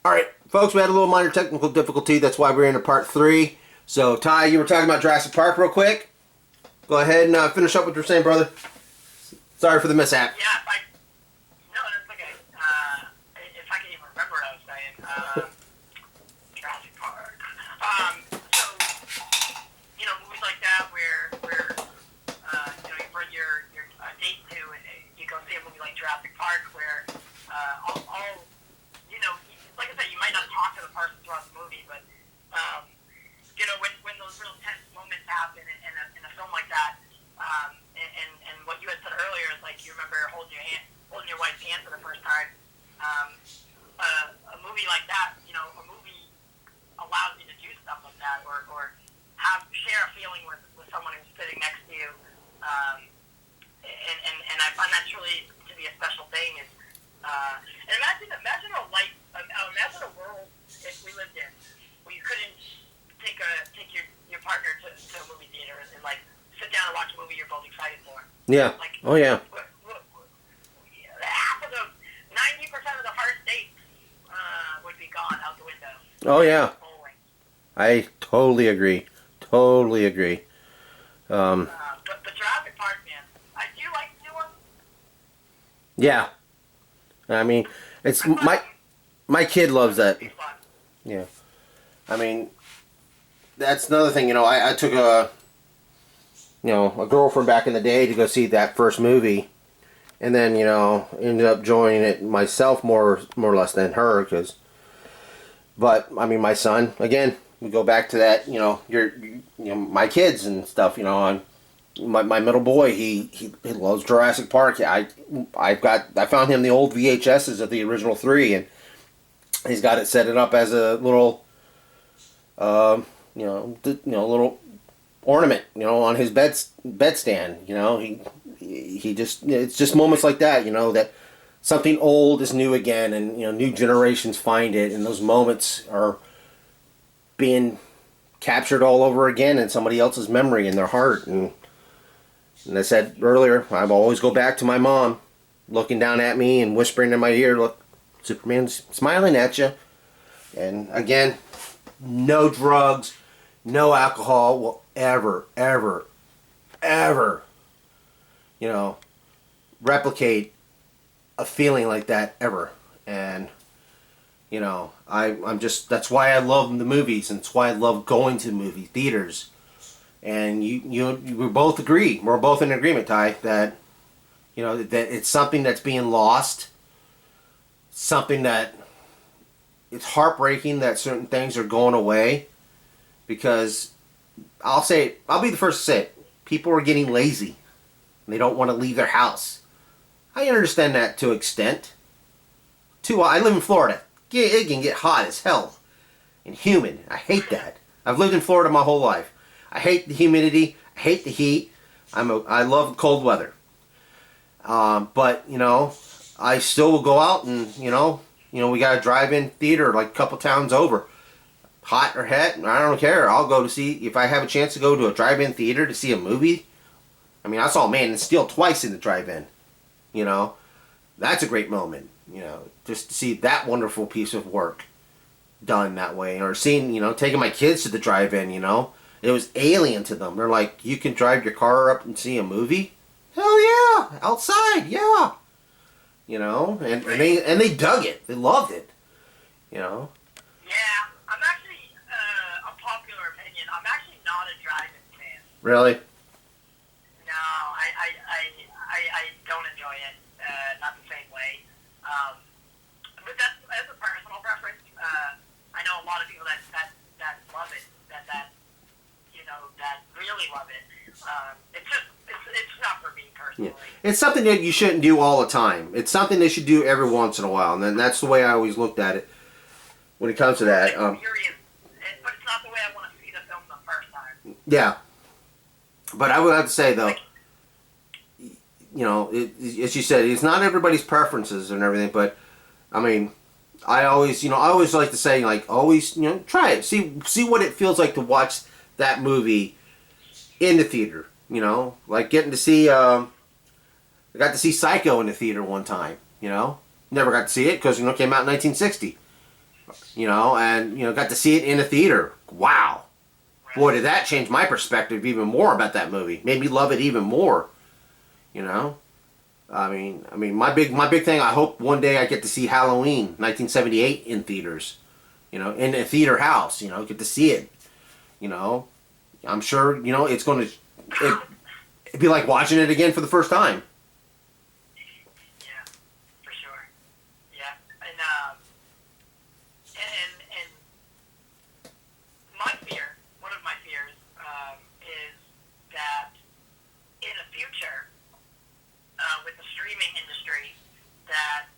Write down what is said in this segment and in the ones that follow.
Alright, folks, we had a little minor technical difficulty. That's why we're into part 3. So, Ty, you were talking about Jurassic Park real quick. Go ahead and finish up what you're saying, brother. Sorry for the mishap. Yeah, no, that's okay. If I can even remember what I was saying. Jurassic Park. So, movies like that where you bring your date to, and you go see a movie like Jurassic Park where, like I said, you might not talk to the person throughout the movie, but, when those real tense moments happen in a film like that, and what you had said earlier is like you remember holding your wife's hand for the first time. A movie like that, a movie allows you to do stuff like that, or share a feeling with someone who's sitting next to you. And I find that truly to be a special thing. And imagine a world if we lived in where you couldn't take your partner to a movie theater and like sit down and watch a movie you're both excited for. Yeah. Like, oh, yeah. Half of the 90% of the first dates would be gone out the window. Oh, yeah. I totally agree. Totally agree. But Jurassic Park, man, I do like the new one. Yeah. I mean, it's my kid loves that. Yeah. I mean, that's another thing. I took a girlfriend back in the day to go see that first movie, and then ended up joining it myself more or less than her But I mean, my son again. We go back to that. My kids and stuff. My middle boy. He loves Jurassic Park. I found him the old VHSs of the original 3, and he's got it set it up as a little little ornament, on his bedstand. He just, it's just moments like that, that something old is new again, and new generations find it, and those moments are being captured all over again in somebody else's memory in their heart. And I said earlier, I always go back to my mom looking down at me and whispering in my ear, "Look, Superman's smiling at you." And again, no drugs, no alcohol will ever replicate a feeling like that ever. And I'm just, that's why I love the movies, and it's why I love going to movie theaters. And we both agree, we're both in agreement, Ty, that that it's something that's being lost, something that it's heartbreaking that certain things are going away, because I'll be the first to say it, people are getting lazy and they don't want to leave their house. I understand that to an extent. I live in Florida. It can get hot as hell and humid. I hate that. I've lived in Florida my whole life. I hate the humidity. I hate the heat. I love cold weather. But I still will go out and we got a drive-in theater like a couple towns over. Hot or hot, I don't care. I'll go to see, if I have a chance to go to a drive-in theater to see a movie. I mean, I saw Man of Steel twice in the drive-in. That's a great moment. Just to see that wonderful piece of work done that way. Or seeing, taking my kids to the drive-in, it was alien to them. They're like, you can drive your car up and see a movie? Hell yeah! Outside, yeah! And they dug it. They loved it. Yeah, I'm actually, unpopular opinion, I'm actually not a drive-in fan. Really? No, I don't enjoy it, not the same way. But that's a personal preference. I know a lot of people that love it, that really love it. It's not for me personally. Yeah. It's something that you shouldn't do all the time. It's something they should do every once in a while, and then that's the way I always looked at it when it comes to that. But it's not the way I want to see the film the first time. Yeah. But I would have to say, though, as you said, it's not everybody's preferences and everything, but, I mean, I always like to say, like, always, try it. See what it feels like to watch that movie in the theater, like getting to see, I got to see Psycho in the theater one time, never got to see it because, it came out in 1960. you know, and, you know, got to see it in a theater. Wow. Boy, did that change my perspective even more about that movie. Made me love it even more, you know. I mean, my big thing. I hope one day I get to see Halloween, 1978, in theaters, you know, in a theater house. You know, get to see it. You know, I'm sure, you know, it's going to it'd be like watching it again for the first time. Yeah, for sure. Yeah, and my fear, one of my fears, is that in the future, with the streaming industry, that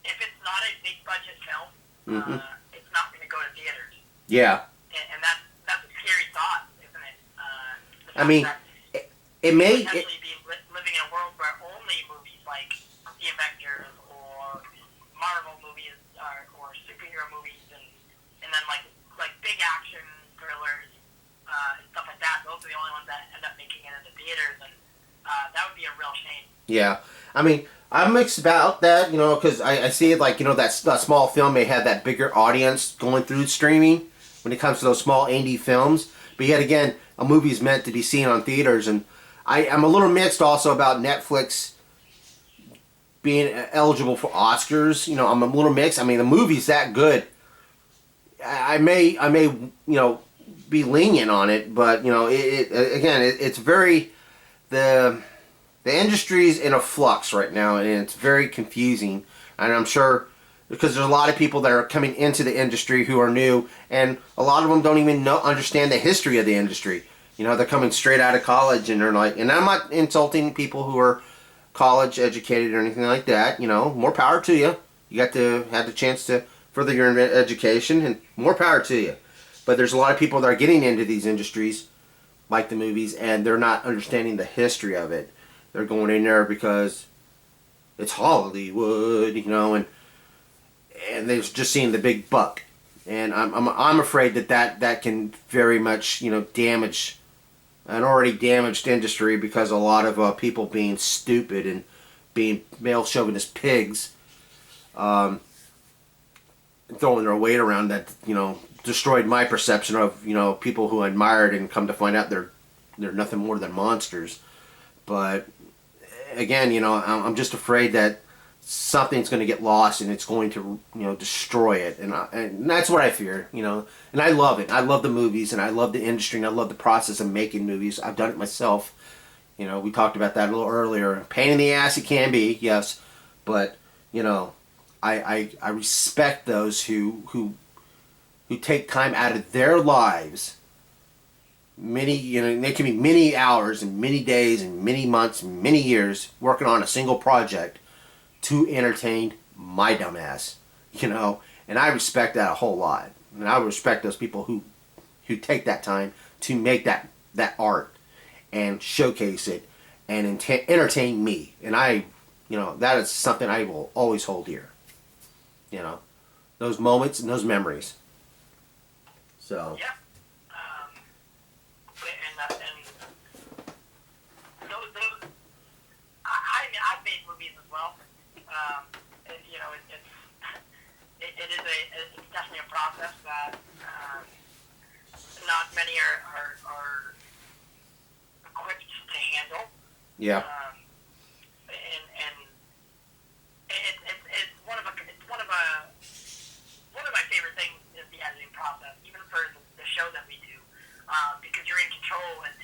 if it's not a big budget film, Mm-hmm. it's not going to go to theaters. Yeah. And that's a scary thought, isn't it? The I fact mean, that it may. potentially be living in a world where only movies like the Avengers or Marvel movies or superhero movies and then like big action thrillers and stuff like that. Those are the only ones that end up making it into theaters, and that would be a real shame. Yeah. I mean, I'm mixed about that, you know, because I see it like, you know, that small film may have that bigger audience going through streaming when it comes to those small indie films. But yet again, a movie is meant to be seen on theaters. And I'm a little mixed also about Netflix being eligible for Oscars. You know, I'm a little mixed. I mean, the movie's that good. I may, you know, be lenient on it, but, you know, it's very, the industry's in a flux right now, and it's very confusing. And I'm sure because there's a lot of people that are coming into the industry who are new, and a lot of them don't even understand the history of the industry. You know, they're coming straight out of college, and they're like, and I'm not insulting people who are college educated or anything like that. You know, more power to you. You got to have the chance to further your education, and more power to you. But there's a lot of people that are getting into these industries, like the movies, and they're not understanding the history of it. They're going in there because it's Hollywood, you know, and they're just seeing the big buck. And I'm afraid that can very much, you know, damage an already damaged industry because a lot of people being stupid and being male chauvinist pigs, throwing their weight around, that, you know, destroyed my perception of, you know, people who I admired, and come to find out they're nothing more than monsters. But again, you know, I'm just afraid that something's going to get lost and it's going to, you know, destroy it, and that's what I fear, you know. And I love it. I love the movies, and I love the industry, and I love the process of making movies. I've done it myself. You know, we talked about that a little earlier. Pain in the ass it can be, yes, but, you know, I respect those who take time out of their lives. Many, you know, they can be many hours and many days and many months and many years working on a single project to entertain my dumbass, you know. And I respect that a whole lot. And I respect those people who take that time to make that art and showcase it and entertain me. And I, you know, that is something I will always hold dear. You know, those moments and those memories. So. Yeah. I've made movies as well. You know, it's definitely a process that not many are equipped to handle. Yeah. And it's one of my favorite things is the editing process, even for the show that we do, because you're in control, and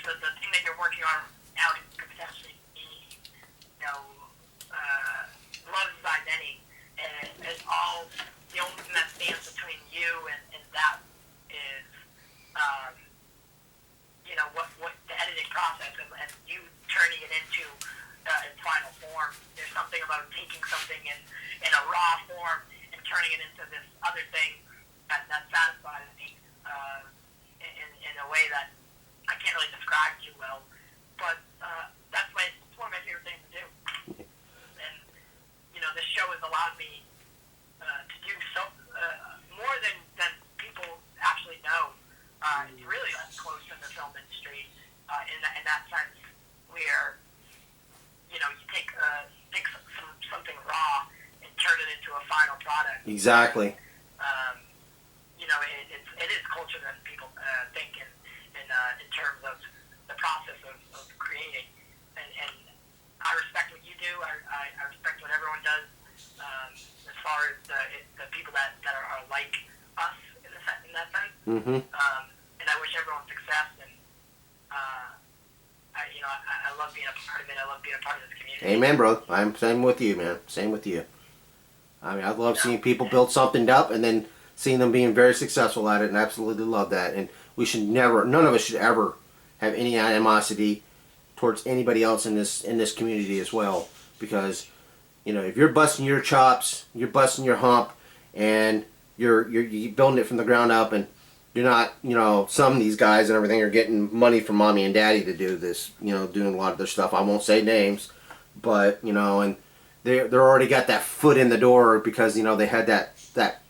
the thing that you're working on now could potentially be, you know, love inside any, and it's all, the only thing that stands between you and that is, you know, what the editing process and you turning it into its final form. There's something about taking something in a raw form and turning it into this other thing that satisfies me in a way that I can't really describe too well, but that's one of my favorite things to do. And, you know, this show has allowed me to do so more than people actually know. It's really up close in the film industry in that sense, where, you know, you take something raw and turn it into a final product. Exactly. hating. And I respect what you do. I respect what everyone does. As far as the people that are like us in that sense. Mm-hmm. And I wish everyone success. And I love being a part of it. I love being a part of this community. Amen, bro. I'm same with you, man. Same with you. I mean, I love seeing people build something up and then seeing them being very successful at it, and absolutely love that. And we should never, none of us should ever have any animosity towards anybody else in this community as well, because if you're busting your chops, you're busting your hump, and you're building it from the ground up, and you're not, some of these guys and everything are getting money from mommy and daddy to do this, doing a lot of their stuff. I won't say names, but and they're already got that foot in the door because they had that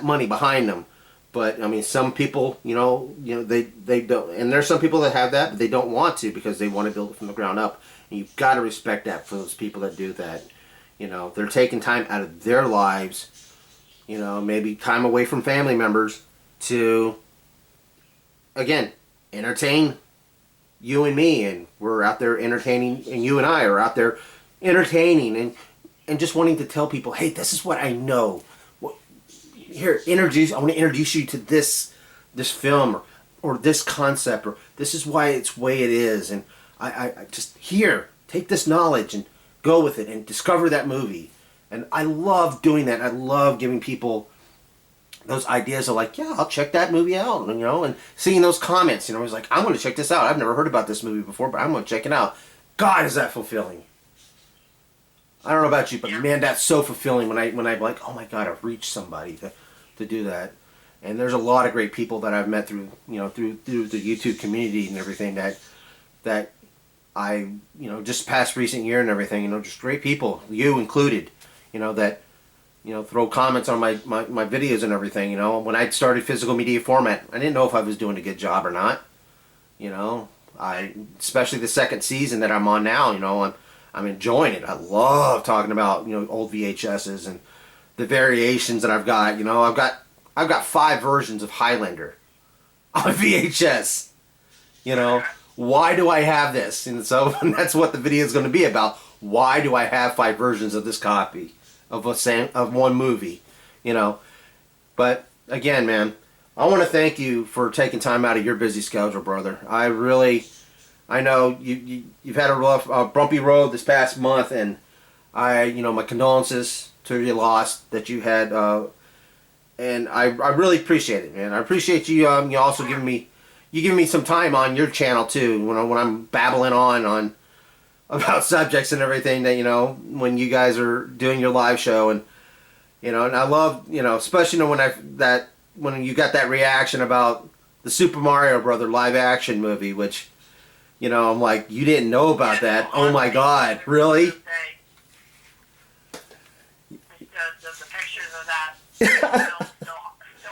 money behind them. But I mean, some people, they don't, and there's some people that have that, but they don't want to because they want to build it from the ground up. And you've got to respect that for those people that do that. They're taking time out of their lives, maybe time away from family members to, again, entertain you and me, and we're out there entertaining, and you and I are out there entertaining and just wanting to tell people, hey, this is what I know. Here, I want to introduce you to this film or this concept, or this is why it's the way it is, and I just take this knowledge and go with it and discover that movie. And I love doing that. I love giving people those ideas of like, yeah, I'll check that movie out, and seeing those comments, it's like, I'm going to check this out. I've never heard about this movie before, but I'm going to check it out. God, is that fulfilling. I don't know about you, but man, that's so fulfilling when I'm like, oh my God, I've reached somebody to do that. And there's a lot of great people that I've met through the YouTube community and everything that I, just past recent year and everything, just great people, you included, that, throw comments on my videos and everything, when I started physical media format, I didn't know if I was doing a good job or not, especially the second season that I'm on now, I'm enjoying it. I love talking about, old VHSs and the variations that I've got, I've got 5 versions of Highlander on VHS, why do I have this? And so that's what the video is going to be about. Why do I have 5 versions of this copy of one movie, But again, man, I want to thank you for taking time out of your busy schedule, brother. I know you've had a rough, bumpy road this past month, and my condolences to your loss that you had, and I really appreciate it, man. I appreciate you you also giving me some time on your channel too, when I'm babbling on about subjects and everything that when you guys are doing your live show, and and I love especially when you got that reaction about the Super Mario Brother live action movie, which I'm like, you didn't know about that. Oh my God, really? The pictures of that still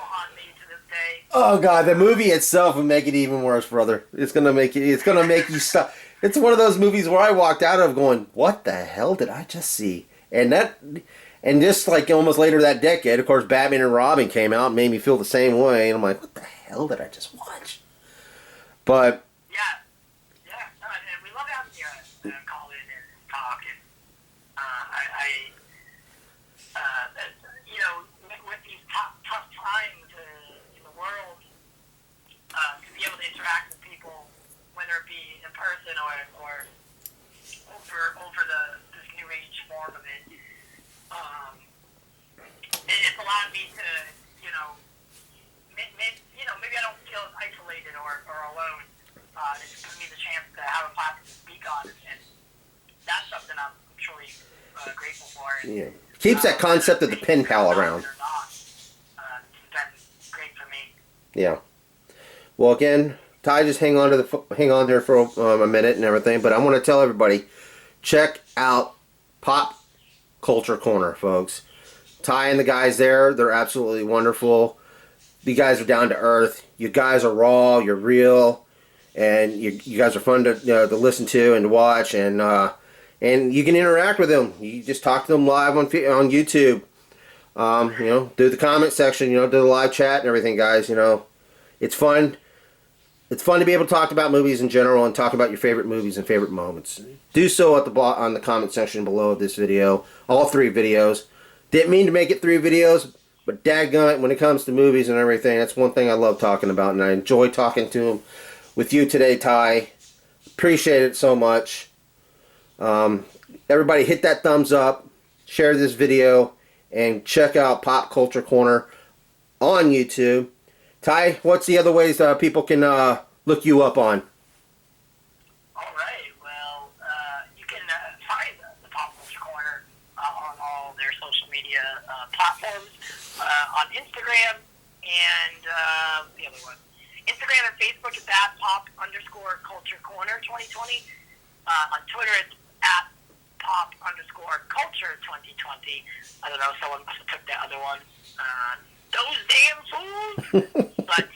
haunt me to this day. Oh God, the movie itself would make it even worse, brother. It's gonna make you stop. It's one of those movies where I walked out of going, what the hell did I just see? And just like almost later that decade, of course, Batman and Robin came out and made me feel the same way. And I'm like, what the hell did I just watch? But and we love having you call in and talk. And with these tough times in the world, to be able to interact with people, whether it be in person or over this new age form of it, it's allowed me to, maybe I don't feel as isolated or alone. It's given me the chance to have a platform to speak on, and that's something I'm truly grateful for. Yeah, keeps that concept of the pen pal around. It's been great for me. Yeah. Well, again, Ty, just hang on there for a minute and everything. But I want to tell everybody, check out Pop Culture Corner, folks. Ty and the guys there, they're absolutely wonderful. You guys are down to earth. You guys are raw. You're real, and you guys are fun to listen to and to watch, and you can interact with them. You just talk to them live on YouTube. Do the comment section. Do the live chat and everything, guys. It's fun. it's fun to be able to talk about movies in general and talk about your favorite movies and favorite moments. Do so at on the comment section below this video. All 3 videos. Didn't mean to make it 3 videos, but dadgummit, when it comes to movies and everything, that's one thing I love talking about, and I enjoy talking to them with you today, Ty. Appreciate it so much. Everybody hit that thumbs up, share this video, and check out Pop Culture Corner on YouTube. Ty, what's the other ways people can look you up on? All right. Well, you can find the Pop Culture Corner on all their social media platforms, on Instagram and the other one. Instagram and Facebook is at @pop_culture corner 2020. On Twitter it's at @pop_culture 2020. I don't know, someone must have took that other one. Those damn fools! But,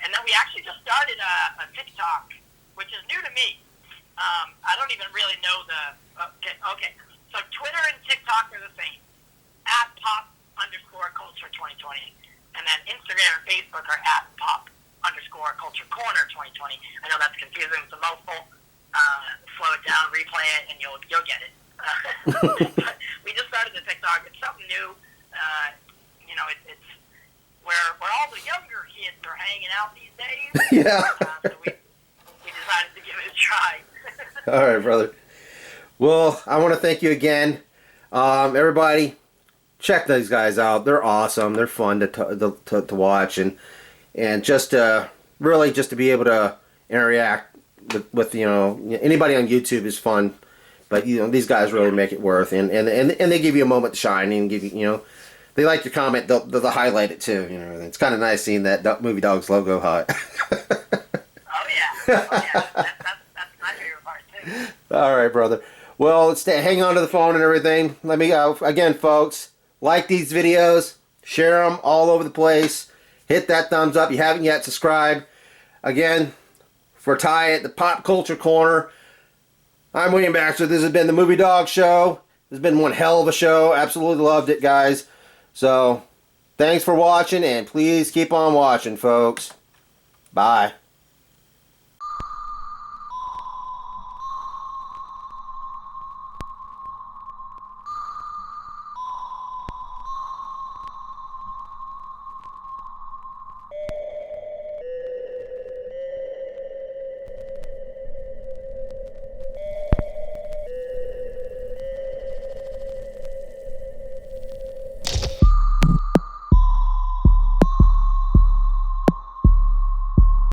and then we actually just started a TikTok, which is new to me. I don't even really know okay. So Twitter and TikTok are the same. At @pop_culture 2020. And then Instagram and Facebook are at @pop_culture corner 2020. I know that's confusing. It's a mouthful. Slow it down, replay it, and you'll get it. But we just started the TikTok. It's something new. You know, it's where all the younger kids are hanging out these days. Yeah. So we decided to give it a try. All right, brother. Well, I want to thank you again. Everybody, check these guys out. They're awesome. They're fun to watch, and just really just to be able to interact with you know, anybody on YouTube is fun, but you know, these guys really make it worth, and they give you a moment to shine and give you, you know, they like your comment, they'll highlight it too. You know, it's kind of nice seeing that Movie Dawgs logo hot. Oh yeah, that's my favorite part too. All right, brother. Well, let's hang on to the phone and everything. Let me go again, folks. Like these videos, share them all over the place. Hit that thumbs up. If you haven't yet, subscribe. Again, for Ty at the Pop Culture Corner, I'm William Baxter. This has been the Movie Dawgs Show. This has been one hell of a show. Absolutely loved it, guys. So, thanks for watching, and please keep on watching, folks. Bye.